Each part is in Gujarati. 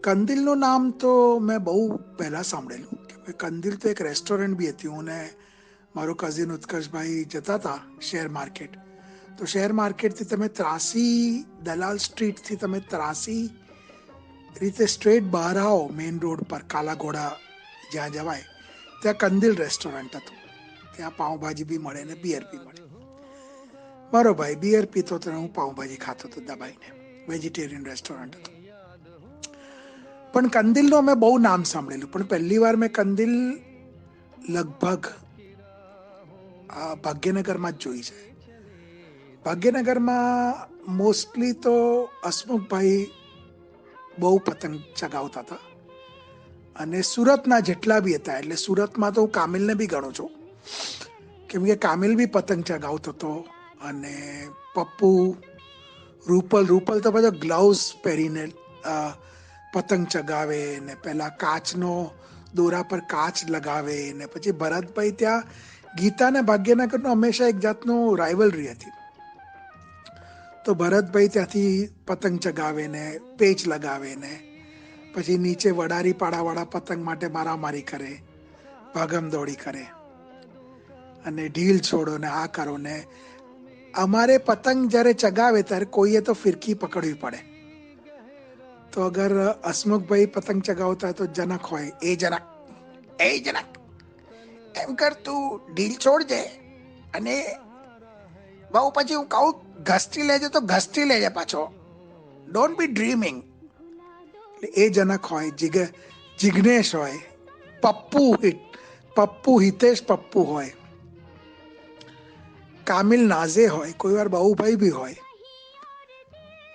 કંદિલનું નામ તો મેં બહુ પહેલાં સાંભળેલું કે ભાઈ કંદિલ તો એક રેસ્ટોરન્ટ બી હતી. હું ને મારો કઝિન ઉત્કર્ષભાઈ જતા હતા શેર માર્કેટ. તો શેર માર્કેટથી તમે ત્રાસી દલાલ સ્ટ્રીટથી તમે ત્રાસી રીતે સ્ટ્રેટ બહાર આવો મેઇન રોડ પર કાલા ઘોડા જ્યાં જવાય ત્યાં કંદિલ રેસ્ટોરન્ટ હતું. ત્યાં પાઉંભાજી બી મળે ને બિયર બી મળે. મારો ભાઈ બિયર પીતો તો હું પાઉંભાજી ખાતો હતો દબાઈને. વેજીટેરિયન રેસ્ટોરન્ટ હતું. પણ કંદિલનું અમે બહુ નામ સાંભળેલું, પણ પહેલી વાર મેં કંદિલ લગભગ ભાગ્યનગરમાં જ જોઈ છે. ભાગ્યનગરમાં મોસ્ટલી તો હસમુખભાઈ બહુ પતંગ ચગાવતા હતા અને સુરતના જેટલા બી હતા, એટલે સુરતમાં તો હું કામિલને બી ગણું છું કેમ કે કામિલ બી પતંગ ચગાવતો હતો. અને પપ્પુ, રૂપલ તો બધો ગ્લવ્સ પહેરીને પતંગ ચગાવે ને પેલા કાચનો દોરા પર કાચ લગાવે ને પછી ભરતભાઈ ત્યાં ગીતા ને ભાગ્યનગરનો હંમેશા એક જાતનું રાઇવલરી હતી. તો ભરતભાઈ ત્યાંથી પતંગ ચગાવે ને પેચ લગાવે ને પછી નીચે વડારી પાડાવાળા પતંગ માટે મારામારી કરે, ભાગમ દોડી કરે અને ઢીલ છોડો ને આ કરો ને. અમારે પતંગ જ્યારે ચગાવે ત્યારે કોઈએ તો ફિરકી પકડવી પડે. તો અગર હસમુખભાઈ પતંગ ચગાવતા તો જનક હોય, એ જનક એમ કર તું ઢીલ છોડજે અને બહુ પછી હું કહું ઘસટી લેજે તો ઘસટી લેજે પાછો, ડોન્ટ બી ડ્રીમિંગ. એ જનક હોય, જિગ્નેશ હોય, પપ્પુ હિતેશ પપ્પુ હોય, કામિલ નાઝે હોય, કોઈ વાર બાહુભાઈ બી હોય.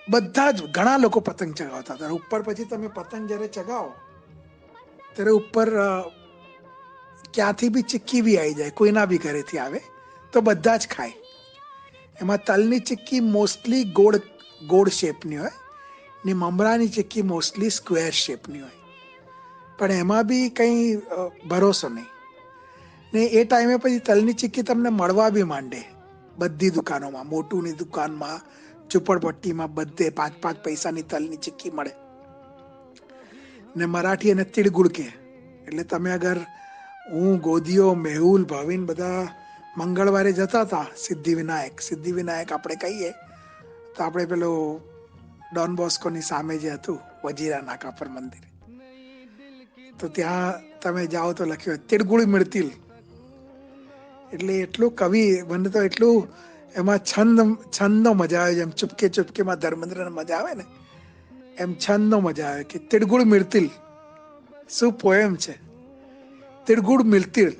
બધા જ ઘણા લોકો પતંગ ચગાવતા હતા. ઉપર પછી તમે પતંગ જ્યારે ચગાવો ત્યારે ઉપર ક્યાંથી બી ચિક્કી બી આવી જાય, કોઈના બી ઘરેથી આવે તો બધા જ ખાય. એમાં તલની ચિક્કી મોસ્ટલી ગોળ શેપની હોય ને મમરાની ચિક્કી મોસ્ટલી સ્ક્વેર શેપની હોય. પણ એમાં બી કંઈ ભરોસો નહીં. ને એ ટાઈમે પછી તલની ચિક્કી તમને મળવા બી માંડે બધી દુકાનોમાં, મોટુની દુકાનમાં, ઝુંપડપટ્ટીમાં, બધે 5-5 પૈસાની તલની ચિક્કી મળે. ને મરાઠી અને તિળગુળ કે એટલે તમે અગર હું, ગોદીઓ, મેહુલ, ભાવિન બધા મંગળવારે જતા હતા સિદ્ધિવિનાયક આપણે કહીએ તો આપણે પેલું ડોન બોસ્કોની સામે જે હતું વજીરા નાકા પર મંદિર, તો ત્યાં તમે જાઓ તો લખ્યું હોય તિળગુળ મિળતિલ. એટલે એટલું કવિ, મને તો એટલું એમાં છંદનો મજા આવે, જેમ ચુપકે ચુપકેમાં ધર્મેન્દ્રને મજા આવે ને એમ છંદનો મજા આવે કે તિળગુળ મિળતિલ. શું પોએમ છે, તિળગુળ મિળતિલ.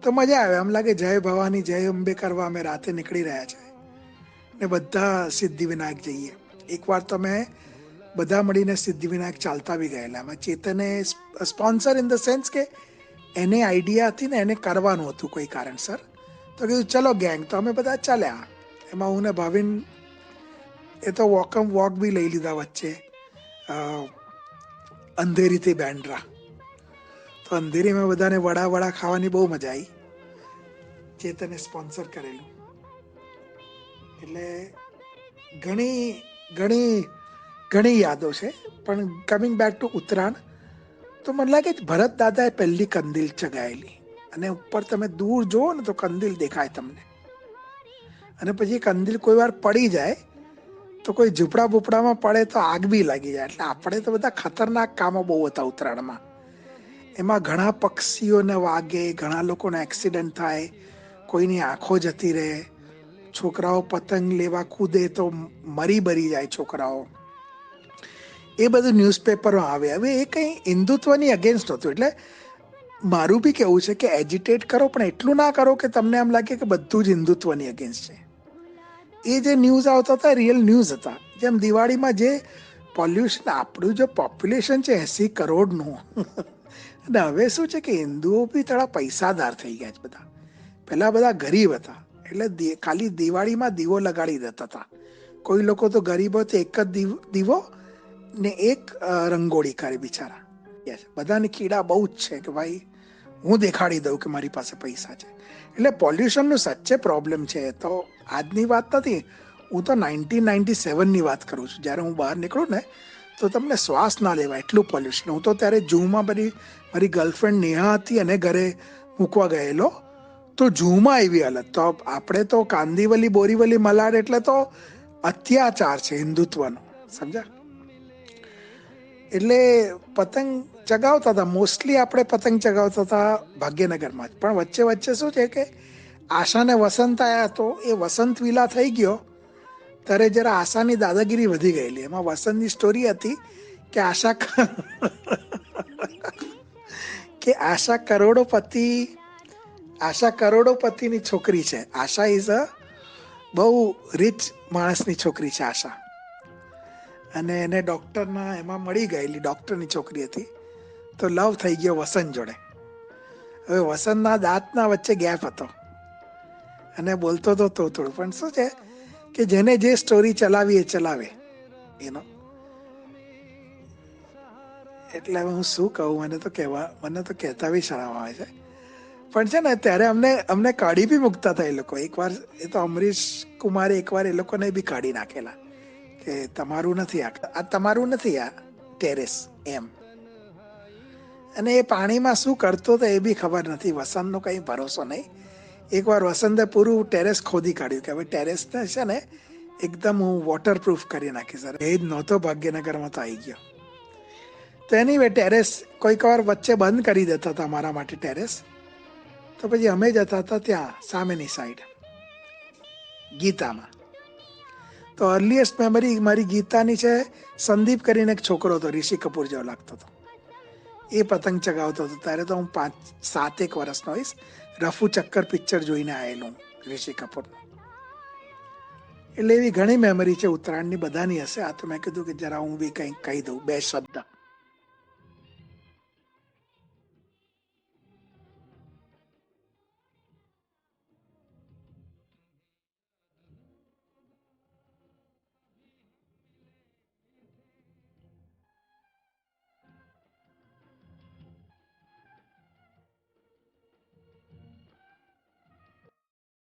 તો મજા આવે, આમ લાગે જય ભવાની જય અંબે કરવા અમે રાતે નીકળી રહ્યા છે ને બધા સિદ્ધિવિનાયક જઈએ. એકવાર તો અમે બધા મળીને સિદ્ધિવિનાયક ચાલતા બી ગયેલા. અમે ચેતને સ્પોન્સર ઇન ધ સેન્સ કે એને આઈડિયા હતી ને એને કરવાનું હતું કોઈ કારણસર, તો કીધું ચલો ગેંગ, તો અમે બધા ચાલ્યા. એમાં હું ને ભાવિન એ તો વોક બી લઈ લીધા વચ્ચે અંધેરીથી બેન્ડ્રા. તો અંધેરીમાં બધાને વડા ખાવાની બહુ મજા આવી. ચેતને સ્પોન્સર કરેલું. એટલે ઘણી યાદો છે. પણ કમિંગ બેક ટુ ઉત્તરાયણ, તો મને લાગે ભરત દાદાએ પહેલી કંદિલ ચગાયેલી અને ઉપર તમે દૂર જુઓ ને તો કંદિલ દેખાય તમને. અને પછી કંદિલ કોઈ વાર પડી જાય તો કોઈ ઝૂંપડા બુપડામાં પડે તો આગ બી લાગી જાય. એટલે આપણે તો બધા ખતરનાક કામો બહુ હતા ઉત્તરાયણમાં. એમાં ઘણા પક્ષીઓને વાગે, ઘણા લોકોને એક્સિડન્ટ થાય, કોઈની આંખો જતી રહે, છોકરાઓ પતંગ લેવા કૂદે તો મરી બરી જાય છોકરાઓ. એ બધું ન્યૂઝપેપરમાં આવે. હવે એ કંઈ હિન્દુત્વની અગેન્સ્ટ હતું. એટલે મારું બી કહેવું છે કે એજિટેટ કરો, પણ એટલું ના કરો કે તમને એમ લાગે કે બધું જ હિન્દુત્વની અગેન્સ્ટ છે. એ જે ન્યૂઝ આવતા હતા રિયલ ન્યૂઝ હતા. જેમ દિવાળીમાં જે પોલ્યુશન, આપણું જે પોપ્યુલેશન છે 80 કરોડનું, અને હવે શું છે કે હિન્દુઓ બી થોડા પૈસાદાર થઈ ગયા છે બધા. પહેલાં બધા ગરીબ હતા એટલે ખાલી દિવાળીમાં દીવો લગાડી દેતા હતા. કોઈ લોકો તો ગરીબો તો એક જ દીવો ને એક રંગોળી કરે બિચારા. બધાની કીડા બહુ જ છે કે ભાઈ હું દેખાડી દઉં કે મારી પાસે પૈસા છે. એટલે પોલ્યુશનનું સચ્ચે પ્રોબ્લેમ છે. તો આજની વાત નથી, હું તો 1997ની વાત કરું છું. જ્યારે હું બહાર નીકળું ને તો તમને શ્વાસ ના લેવાય એટલું પોલ્યુશન. હું તો ત્યારે ઝૂમાં મારી ગર્લફ્રેન્ડ નેહા હતી અને ઘરે મૂકવા ગયેલો, તો ઝૂમાં એવી હાલત. તો આપણે તો કાંદીવલી બોરીવલી મલાડ એટલે તો અત્યાચાર છે હિન્દુત્વનો, સમજ્યા? એટલે પતંગ ચગાવતા હતા, મોસ્ટલી આપણે પતંગ ચગાવતા હતા ભાગ્યનગરમાં જ. પણ વચ્ચે વચ્ચે શું છે કે આશાને વસંત આવ્યા, તો એ વસંત વિલા થઈ ગયો ત્યારે જરા આશાની દાદાગીરી વધી ગયેલી. એમાં વસંતની સ્ટોરી હતી કે આશા કરોડોપતિની છોકરી છે. આશા ઇઝ અ બહુ રીચ માણસની છોકરી છે આશા. અને એને ડૉક્ટરના એમાં મળી ગયેલી, ડૉક્ટરની છોકરી હતી. તો લવ થઈ ગયો વસંત જોડે. હવે વસંતના દાંતના વચ્ચે ગેપ હતો અને બોલતો તો થોડું. પણ શું છે કે જેને જે સ્ટોરી ચલાવી એ ચલાવે, એનો. એટલે હું શું કહું, મને તો કહેતા બી શરમ આવે છે. પણ છે ને ત્યારે અમને કાઢી બી મૂકતા હતા એ લોકો. એકવાર એ તો અમરીશ કુમારે એકવાર એ લોકોને બી કાઢી નાખેલા કે તમારું નથી, આ તમારું નથી, આ ટેરેસ એમ. અને એ પાણીમાં શું કરતો હતો એ બી ખબર નથી. વસંતનો કંઈ ભરોસો નહીં. એકવાર વસંતે પૂરું ટેરેસ ખોદી કાઢ્યું કે હવે ટેરેસને છે ને એકદમ હું વોટરપ્રૂફ કરી નાખીશ. એ જ નહોતો ભાગ્યનગરમાં તો આવી ગયો. તો એની ટેરેસ કોઈક વાર વચ્ચે બંધ કરી દેતા હતા મારા માટે ટેરેસ. તો પછી અમે જતા હતા ત્યાં સામેની સાઈડ ગીતામાં. તો અર્લીએસ્ટ મેમરી મારી ગીતાની છે, સંદીપ કરીને એક છોકરો હતો, ઋષિ કપૂર જેવો લાગતો હતો, એ પતંગ ચગાવતો હતો. ત્યારે તો હું 5-7 વર્ષનો હોઈશ. રફુ ચક્કર પિક્ચર જોઈને આવેલું ઋષિ કપૂરનું. એટલે એવી ઘણી મેમરી છે ઉત્તરાયણની, બધાની હશે. આ તો મેં કીધું કે જરા હું બી કંઈક કહી દઉં, 2 શબ્દ.